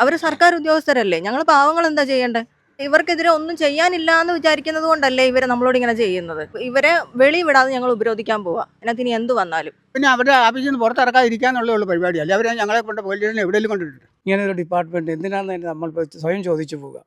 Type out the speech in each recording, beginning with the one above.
അവർ സർക്കാർ ഉദ്യോഗസ്ഥരല്ലേ, ഞങ്ങൾ പാവങ്ങൾ എന്താ ചെയ്യണ്ടേ? ഇവർക്കെതിരെ ഒന്നും ചെയ്യാനില്ല എന്ന് വിചാരിക്കുന്നത് കൊണ്ടല്ലേ ഇവരെ നമ്മളോട് ഇങ്ങനെ ചെയ്യുന്നത്. ഇവരെ വെളി വിടാതെ ഞങ്ങൾ ഉപരോധിക്കാൻ പോവാ, അതിനകത്ത് ഇനി എന്ത് വന്നാലും. പിന്നെ അവരുടെ ഓഫീസിൽ നിന്ന് പുറത്തിറക്കാതിരിക്കാന്നുള്ള പരിപാടി അല്ല. അവരെ ഞങ്ങളെ കൊണ്ട് പോലീസ് സ്റ്റേഷനിൽ എവിടെയെങ്കിലും കൊണ്ടിട്ടുണ്ട്. ഇങ്ങനെ ഒരു ഡിപ്പാർട്ട്മെന്റ് എന്തിനാണെന്ന് തന്നെ നമ്മൾ സ്വയം ചോദിച്ചു പോവുക.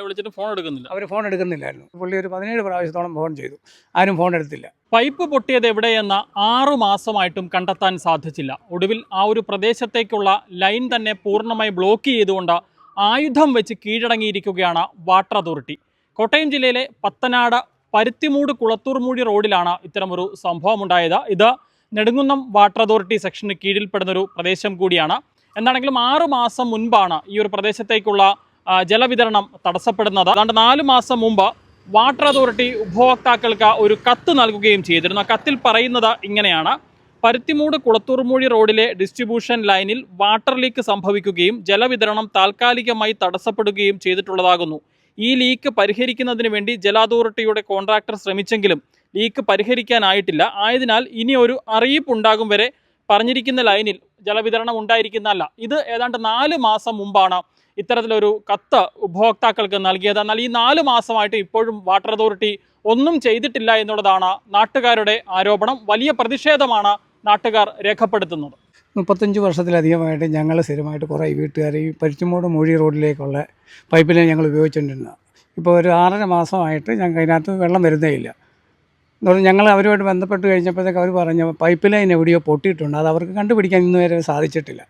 വിളിച്ചിട്ട് ഫോൺ എടുക്കുന്നില്ല. അവർ ഫോൺ എടുക്കുന്നില്ലായിരുന്നു. പുള്ളി ഒരു 17 പ്രാവശ്യത്തോളം ഫോൺ ചെയ്തു, ആരും ഫോൺ എടുത്തില്ല. പൈപ്പ് പൊട്ടിയത് എവിടെയെന്ന് 6 മാസമായിട്ടും കണ്ടെത്താൻ സാധിച്ചില്ല. ഒടുവിൽ ആ ഒരു പ്രദേശത്തേക്കുള്ള ലൈൻ തന്നെ പൂർണ്ണമായി ബ്ലോക്ക് ചെയ്തുകൊണ്ട് ആയുധം വെച്ച് കീഴടങ്ങിയിരിക്കുകയാണ് വാട്ടർ അതോറിറ്റി. കോട്ടയം ജില്ലയിലെ പത്തനാട് പരുത്തിമൂട് കുളത്തൂർമൂഴി റോഡിലാണ് ഇത്തരമൊരു സംഭവമുണ്ടായത്. ഇത് നെടുങ്കുന്നം വാട്ടർ അതോറിറ്റി സെക്ഷന് കീഴിൽപ്പെടുന്നൊരു പ്രദേശം കൂടിയാണ്. എന്താണെങ്കിലും 6 മാസം മുൻപാണ് ഈ ഒരു പ്രദേശത്തേക്കുള്ള ജലവിതരണം തടസ്സപ്പെടുന്നത്. ഏതാണ്ട് 4 മാസം മുമ്പ് വാട്ടർ അതോറിറ്റി ഉപഭോക്താക്കൾക്ക് ഒരു കത്ത് നൽകുകയും ചെയ്തിരുന്നു. ആ കത്തിൽ പറയുന്നത് ഇങ്ങനെയാണ്: പരുത്തിമൂട് കുളത്തൂർമൂഴി റോഡിലെ ഡിസ്ട്രിബ്യൂഷൻ ലൈനിൽ വാട്ടർ ലീക്ക് സംഭവിക്കുകയും ജലവിതരണം താൽക്കാലികമായി തടസ്സപ്പെടുകയും ചെയ്തിട്ടുള്ളതാകുന്നു. ഈ ലീക്ക് പരിഹരിക്കുന്നതിന് വേണ്ടി ജല അതോറിറ്റിയുടെ കോൺട്രാക്ടർ ശ്രമിച്ചെങ്കിലും ലീക്ക് പരിഹരിക്കാനായിട്ടില്ല. ആയതിനാൽ ഇനി ഒരു അറിയിപ്പ് ഉണ്ടാകും വരെ പറഞ്ഞിരിക്കുന്ന ലൈനിൽ ജലവിതരണം ഉണ്ടായിരിക്കുന്നതല്ല. ഇത് ഏതാണ്ട് 4 മാസം മുമ്പാണ് ഇത്തരത്തിലൊരു കത്ത് ഉപഭോക്താക്കൾക്ക് നൽകിയത്. എന്നാൽ ഈ 4 മാസമായിട്ട് ഇപ്പോഴും വാട്ടർ അതോറിറ്റി ഒന്നും ചെയ്തിട്ടില്ല എന്നുള്ളതാണ് നാട്ടുകാരുടെ ആരോപണം. വലിയ പ്രതിഷേധമാണ് നാട്ടുകാർ രേഖപ്പെടുത്തുന്നത്. 35 വർഷത്തിലധികമായിട്ട് ഞങ്ങൾ സ്ഥിരമായിട്ട് കുറേ വീട്ടുകാർ ഈ പരുത്തിമൂട് മൂഴി റോഡിലേക്കുള്ള പൈപ്പ് ലൈൻ ഞങ്ങൾ ഉപയോഗിച്ചുകൊണ്ടിരുന്നത്. ഇപ്പോൾ ഒരു 6.5 മാസമായിട്ട് ഞങ്ങൾക്ക് അതിനകത്ത് വെള്ളം വരുന്നേ ഇല്ല. അതുകൊണ്ട് ഞങ്ങൾ അവരുമായിട്ട് ബന്ധപ്പെട്ട് കഴിഞ്ഞപ്പോഴത്തേക്ക് അവർ പറഞ്ഞു പൈപ്പ് ലൈൻ എവിടെയോ പൊട്ടിയിട്ടുണ്ട്, അത് അവർക്ക് കണ്ടുപിടിക്കാൻ ഇന്ന് വരെ സാധിച്ചിട്ടില്ല.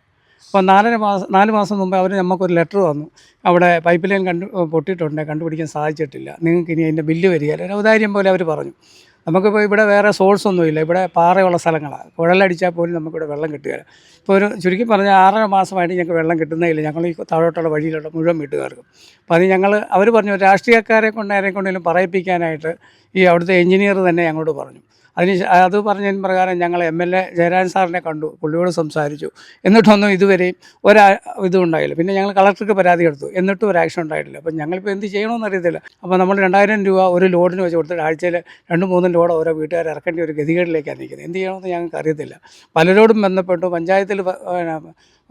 അപ്പോൾ 4 മാസം മുമ്പ് അവർ നമുക്കൊരു ലെറ്റർ തന്നു, അവിടെ പൈപ്പ് ലൈൻ പൊട്ടിയിട്ടുണ്ട്, കണ്ടുപിടിക്കാൻ സാധിച്ചിട്ടില്ല, നിങ്ങൾക്ക് ഇനി അതിൻ്റെ ബില്ല് വരികയില്ല. ഒരു ഔദാര്യം പോലെ അവർ പറഞ്ഞു. നമുക്കിപ്പോൾ ഇവിടെ വേറെ സോഴ്സ് ഒന്നുമില്ല, ഇവിടെ പാറയുള്ള സ്ഥലങ്ങളാണ്, കുഴലടിച്ചാൽ പോലും നമുക്കിവിടെ വെള്ളം കിട്ടുകയില്ല. ഇപ്പോൾ ഒരു ചുരുക്കി പറഞ്ഞാൽ 6.5 മാസമായിട്ട് ഞങ്ങൾക്ക് വെള്ളം കിട്ടുന്നേയില്ല, ഞങ്ങൾ ഈ താഴോട്ടുള്ള വഴിയിലുള്ള മുഴുവൻ വീട്ടുകാർക്കും. അപ്പോൾ അത് അവർ പറഞ്ഞു രാഷ്ട്രീയക്കാരെ കൊണ്ട് ആരെക്കൊണ്ടെങ്കിലും പറയിപ്പിക്കാനായിട്ട് ഈ അവിടുത്തെ എഞ്ചിനീയർ തന്നെ ഞങ്ങളോട് പറഞ്ഞു. അത് പറഞ്ഞതിന് പ്രകാരം ഞങ്ങൾ MLA ജയരാജൻ സാറിനെ കണ്ടു, പുള്ളിയോട് സംസാരിച്ചു. എന്നിട്ടൊന്നും ഇതുവരെയും ഇതും ഉണ്ടായില്ല. പിന്നെ ഞങ്ങൾ കളക്ടർക്ക് പരാതി എടുത്തു, എന്നിട്ടും ഒരു ആക്ഷൻ ഉണ്ടായിട്ടില്ല. അപ്പം ഞങ്ങളിപ്പോൾ എന്ത് ചെയ്യണമെന്ന് അറിയത്തില്ല. അപ്പോൾ നമ്മൾ 2000 രൂപ ഒരു ലോഡിന് വെച്ച് കൊടുത്തിട്ട് ആഴ്ചയിൽ 2-3 ലോഡ് ഓരോ വീട്ടുകാർ ഇറക്കേണ്ട ഒരു ഗതികേടിലേക്കാണ് നിൽക്കുന്നത്. എന്ത് ചെയ്യണമെന്ന് ഞങ്ങൾക്ക് അറിയത്തില്ല. പലരോടും ബന്ധപ്പെട്ടു,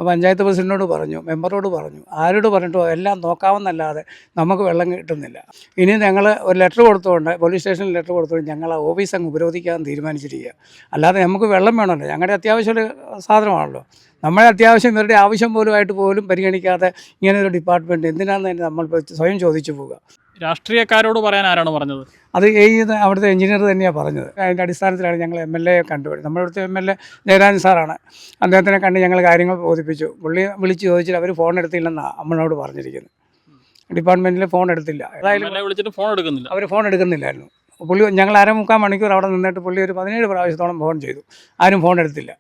പഞ്ചായത്ത് പ്രസിഡന്റിനോട് പറഞ്ഞു, മെമ്പറോട് പറഞ്ഞു, ആരോട് പറഞ്ഞിട്ടോ എല്ലാം നോക്കാമെന്നല്ലാതെ നമുക്ക് വെള്ളം കിട്ടുന്നില്ല. ഇനി ഞങ്ങൾ ഒരു ലെറ്റർ കൊടുത്തുകൊണ്ട് പോലീസ് സ്റ്റേഷനിൽ ലെറ്റർ കൊടുത്തുകൊണ്ട് ഞങ്ങൾ ആ ഓഫീസ് അങ്ങ് ഉപരോധിക്കാൻ തീരുമാനിച്ചിരിക്കുക. അല്ലാതെ നമുക്ക് വെള്ളം വേണമല്ലോ, ഞങ്ങളുടെ അത്യാവശ്യം ഒരു സാധനമാണല്ലോ. നമ്മളെ അത്യാവശ്യം ഇവരുടെ ആവശ്യം പോലും പരിഗണിക്കാതെ ഇങ്ങനെ ഒരു ഡിപ്പാർട്ട്മെൻറ്റ് എന്തിനാണെന്ന് തന്നെ നമ്മൾ സ്വയം ചോദിച്ചു പോവുക. രാഷ്ട്രീയക്കാരോട് പറയാൻ ആരാണ് പറഞ്ഞത്? അത് അവിടുത്തെ എഞ്ചിനീയർ തന്നെയാണ് പറഞ്ഞത്. അതിൻ്റെ അടിസ്ഥാനത്തിലാണ് ഞങ്ങൾ MLA കണ്ടുപിടിച്ചത്. നമ്മുടെ ഇവിടുത്തെ MLA ജയരാജൻ സാറാണ്. അദ്ദേഹത്തിനെ കണ്ട് ഞങ്ങൾ കാര്യങ്ങൾ ബോധിപ്പിച്ചു. പുള്ളി വിളിച്ച് ചോദിച്ചിട്ട് അവർ ഫോൺ എടുത്തില്ലെന്നാണ് നമ്മളോട് പറഞ്ഞിരിക്കുന്നത്. ഡിപ്പാർട്ട്മെൻറ്റിൽ ഫോൺ എടുത്തില്ല. വിളിച്ചിട്ട് ഫോൺ എടുക്കുന്നില്ല. അവർ ഫോൺ എടുക്കുന്നില്ലായിരുന്നു. പുള്ളി ഞങ്ങൾ 3/4 മണിക്കൂർ അവിടെ നിന്നിട്ട് പുള്ളി ഒരു 17 പ്രാവശ്യത്തോളം ഫോൺ ചെയ്തു, ആരും ഫോൺ എടുത്തില്ല.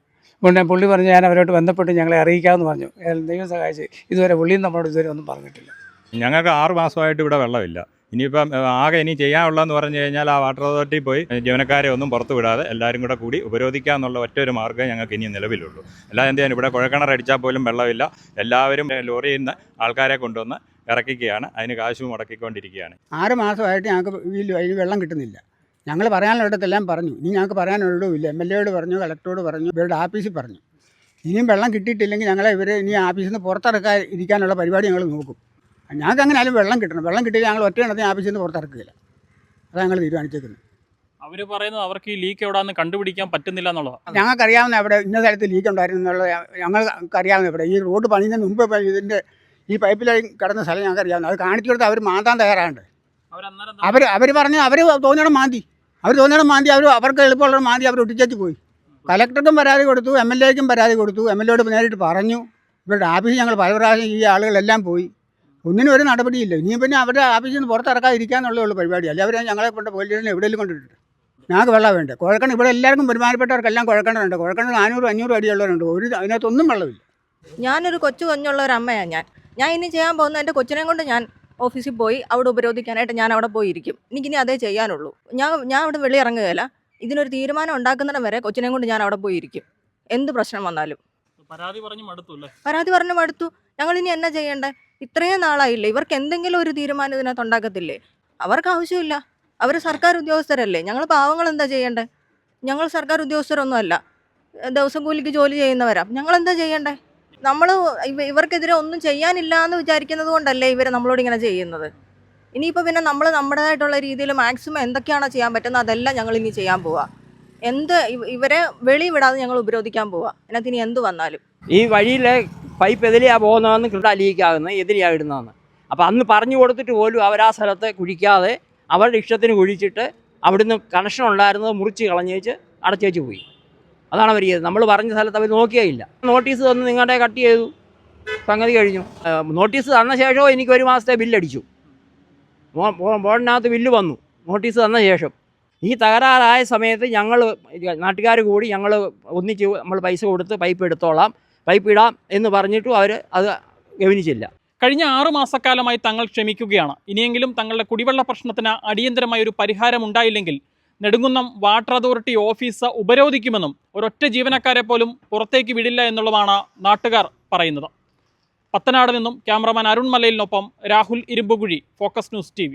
പിന്നെ പുള്ളി പറഞ്ഞു ഞാൻ അവരോട്ട് ബന്ധപ്പെട്ട് ഞങ്ങളെ അറിയിക്കാമെന്ന് പറഞ്ഞു. ദൈവം സഹായിച്ച് ഇതുവരെ പുള്ളിയും നമ്മളോട് ഇതുവരെ ഒന്നും പറഞ്ഞിട്ടില്ല. ഞങ്ങൾക്ക് 6 മാസമായിട്ട് ഇവിടെ വെള്ളമില്ല. ഇനിയിപ്പം ആകെ ഇനി ചെയ്യാനുള്ളതെന്ന് പറഞ്ഞു കഴിഞ്ഞാൽ ആ വാട്ടർ അതോറിറ്റി പോയി ജീവനക്കാരെ ഒന്നും പുറത്ത് വിടാതെ എല്ലാവരും കൂടി ഉപരോധിക്കാമെന്നുള്ള ഒറ്റൊരു മാർഗ്ഗമേ ഞങ്ങൾക്ക് ഇനി നിലവിലുള്ളൂ. അല്ലാതെ എന്ത് ചെയ്യാൻ, ഇവിടെ കുഴൽക്കിണർ അടിച്ചാൽ പോലും വെള്ളമില്ല. എല്ലാവരും ലോറിയിൽ നിന്ന് ആൾക്കാരെ കൊണ്ടുവന്ന് ഇറക്കിക്കുകയാണ്, അതിന് കാശ് മുടക്കിക്കൊണ്ടിരിക്കുകയാണ്. 6 മാസമായിട്ട് ഞങ്ങൾക്ക് അതിന് വെള്ളം കിട്ടുന്നില്ല. ഞങ്ങൾ പറയാനുള്ളിടത്തെല്ലാം പറഞ്ഞു, ഇനി ഞങ്ങൾക്ക് പറയാനുള്ളതുമില്ല. MLA പറഞ്ഞു, കളക്ടറോട് പറഞ്ഞു, ഇവരുടെ ഓഫീസിൽ പറഞ്ഞു. ഇനിയും വെള്ളം കിട്ടിയിട്ടില്ലെങ്കിൽ ഞങ്ങളെ ഇവർ ഓഫീസിൽ നിന്ന് പുറത്തിറക്കാതിരിക്കാനുള്ള പരിപാടി ഞങ്ങൾ നോക്കും. ഞങ്ങൾക്ക് അങ്ങനെ ആയാലും വെള്ളം കിട്ടണം. വെള്ളം കിട്ടിയാൽ ഞങ്ങൾ ഒറ്റ എണ്ണത്തിന് ഓഫീസിൽ നിന്ന് പുറത്തിറക്കില്ല. അതാണ് ഞങ്ങൾ തീരുമാനിച്ചേക്കുന്നത്. അവർ പറയുന്നത് അവർക്ക് ഈ ലീക്ക് എവിടെയാണെന്ന് കണ്ടുപിടിക്കാൻ പറ്റുന്നില്ല എന്നുള്ളതാണ്. ഞങ്ങൾക്കറിയാവുന്ന അവിടെ ഇന്ന സ്ഥലത്ത് ലീക്ക് ഉണ്ടായിരുന്നു എന്നുള്ളത് ഞങ്ങൾക്കറിയാവുന്ന. ഇവിടെ ഈ റോഡ് പണിയുന്നതിന് മുമ്പ് ഇതിൻ്റെ ഈ പൈപ്പ് ലൈൻ കിടന്ന സ്ഥലം ഞങ്ങൾക്കറിയാവുന്ന. അത് കാണിച്ചു കൊടുത്ത് അവർ മാന്താൻ തയ്യാറാണ്ട്. അവർ പറഞ്ഞു അവർ തോന്നിയിടം മാന്തി അവർക്ക് എളുപ്പമുള്ള മാന്തി അവർ ഒട്ടിച്ചു പോയി. കലക്ടർക്കും പരാതി കൊടുത്തു, MLAക്കും പരാതി കൊടുത്തു. MLAയോട് നേരിട്ട് പറഞ്ഞു. ഇവരുടെ ഓഫീസിൽ ഞങ്ങൾ പല പ്രാവശ്യം ഈ ആളുകളെല്ലാം പോയി, ഒന്നിനും ഒരു നടപടിയില്ല. ഇനിയും പിന്നെ അവരുടെ ഓഫീസിൽ നിന്ന് പുറത്തിറക്കാതിരിക്കാന്നുള്ളൂ പരിപാടി. അല്ല അവർ ഞങ്ങളെ കൊണ്ട് പോലീസ് സ്റ്റേഷനിൽ എവിടെയെങ്കിലും കൊണ്ടിട്ടുണ്ട്. ഞങ്ങൾക്ക് വെള്ളം വേണ്ടേ? കുഴൽക്കിണർ ഇവിടെ എല്ലാവർക്കും പെരുമാറ്റപ്പെട്ടവർക്കെല്ലാം കുഴൽക്കിണറുണ്ട്. കുഴൽക്കിണർ 400-500 അടിയുള്ളവരുണ്ട്. അതിനകത്തൊന്നും വെള്ളമില്ല. ഞാനൊരു കുഞ്ഞുള്ള ഒരു അമ്മയാണ്. ഞാൻ ഇനി ചെയ്യാൻ പോകുന്ന എൻ്റെ കൊച്ചിനെ കൊണ്ട് ഞാൻ ഓഫീസിൽ പോയി അവിടെ ഉപരോധിക്കാനായിട്ട് ഞാൻ അവിടെ പോയിരിക്കും. എനിക്കിനി അതേ ചെയ്യാനുള്ളൂ. ഞാൻ അവിടെ വെളിയിറങ്ങുകയില്ല. ഇതിനൊരു തീരുമാനം ഉണ്ടാക്കുന്നിടം വരെ കൊച്ചിനെ കൊണ്ട് ഞാൻ അവിടെ പോയിരിക്കും, എന്ത് പ്രശ്നം വന്നാലും. പരാതി പറഞ്ഞു മടുത്തു. ഞങ്ങൾ ഇനി എന്നാ ചെയ്യണ്ടേ? ഇത്രയും നാളായില്ലേ, ഇവർക്ക് എന്തെങ്കിലും ഒരു തീരുമാനം ഇതിനകത്ത് ഉണ്ടാക്കത്തില്ലേ? അവർക്ക് ആവശ്യമില്ല. അവർ സർക്കാർ ഉദ്യോഗസ്ഥരല്ലേ, ഞങ്ങൾ പാവങ്ങൾ എന്താ ചെയ്യണ്ടേ? ഞങ്ങൾ സർക്കാർ ഉദ്യോഗസ്ഥരൊന്നും അല്ല, ദിവസം കൂലിക്ക് ജോലി ചെയ്യുന്നവരാ. ഞങ്ങൾ എന്താ ചെയ്യണ്ടേ? നമ്മൾ ഇവർക്കെതിരെ ഒന്നും ചെയ്യാനില്ല എന്ന് വിചാരിക്കുന്നത് കൊണ്ടല്ലേ ഇവർ നമ്മളോട് ഇങ്ങനെ ചെയ്യുന്നത്. ഇനിയിപ്പോൾ പിന്നെ നമ്മൾ നമ്മുടേതായിട്ടുള്ള രീതിയിൽ മാക്സിമം എന്തൊക്കെയാണോ ചെയ്യാൻ പറ്റുന്നത് അതെല്ലാം ഞങ്ങൾ ഇനി ചെയ്യാൻ പോവാ. ഇവരെ വെളി വിടാതെ ഞങ്ങൾ ഉപരോധിക്കാൻ പോവാ. അതിനകത്ത് ഇനി എന്ത് വന്നാലും. ഈ വഴിയിലെ പൈപ്പ് എതിലെയാണ് പോകുന്നതെന്ന് കൃത ലീക്കാകുന്നത്, എതിരെയാണ് ഇടുന്നതെന്ന്. അപ്പോൾ അന്ന് പറഞ്ഞു കൊടുത്തിട്ട് പോലും അവർ ആ സ്ഥലത്ത് കുഴിക്കാതെ അവരുടെ ഇഷ്ടത്തിന് കുഴിച്ചിട്ട് അവിടുന്ന് കണക്ഷൻ ഉണ്ടായിരുന്നത് മുറിച്ച് കളഞ്ഞേച്ച് അടച്ചേച്ച് പോയി. അതാണ് അവർ ചെയ്തത്. നമ്മൾ പറഞ്ഞ സ്ഥലത്ത് അവർ നോക്കിയേ ഇല്ല. നോട്ടീസ് തന്ന് നിങ്ങളുടെ കട്ട് ചെയ്തു, സംഗതി കഴിഞ്ഞു. നോട്ടീസ് തന്ന ശേഷവും എനിക്ക് 1 മാസത്തെ ബില്ലടിച്ചു. ബോർഡിനകത്ത് ബില്ല് വന്നു നോട്ടീസ് തന്ന ശേഷം. ഈ തകരാറായ സമയത്ത് ഞങ്ങൾ നാട്ടുകാർ കൂടി ഞങ്ങൾ ഒന്നിച്ച് നമ്മൾ പൈസ കൊടുത്ത് പൈപ്പ് എടുത്തോളാം, പൈപ്പ് ഇടാം എന്ന് പറഞ്ഞിട്ടും അവർ അത് ഗവനിച്ചില്ല. കഴിഞ്ഞ 6 മാസക്കാലമായി തങ്ങൾ ക്ഷമിക്കുകയാണ്. ഇനിയെങ്കിലും തങ്ങളുടെ കുടിവെള്ള പ്രശ്നത്തിന് അടിയന്തരമായ ഒരു പരിഹാരം ഉണ്ടായില്ലെങ്കിൽ നെടുങ്കുന്നം വാട്ടർ അതോറിറ്റി ഓഫീസ് ഉപരോധിക്കുമെന്നും ഒരൊറ്റ ജീവനക്കാരെ പോലും പുറത്തേക്ക് വിടില്ല എന്നുള്ളതാണ് നാട്ടുകാർ പറയുന്നത്. പത്തനാട് നിന്നും ക്യാമറമാൻ അരുൺ മലയിലിനൊപ്പം Rahul Irumbukuzhi, focus news TV.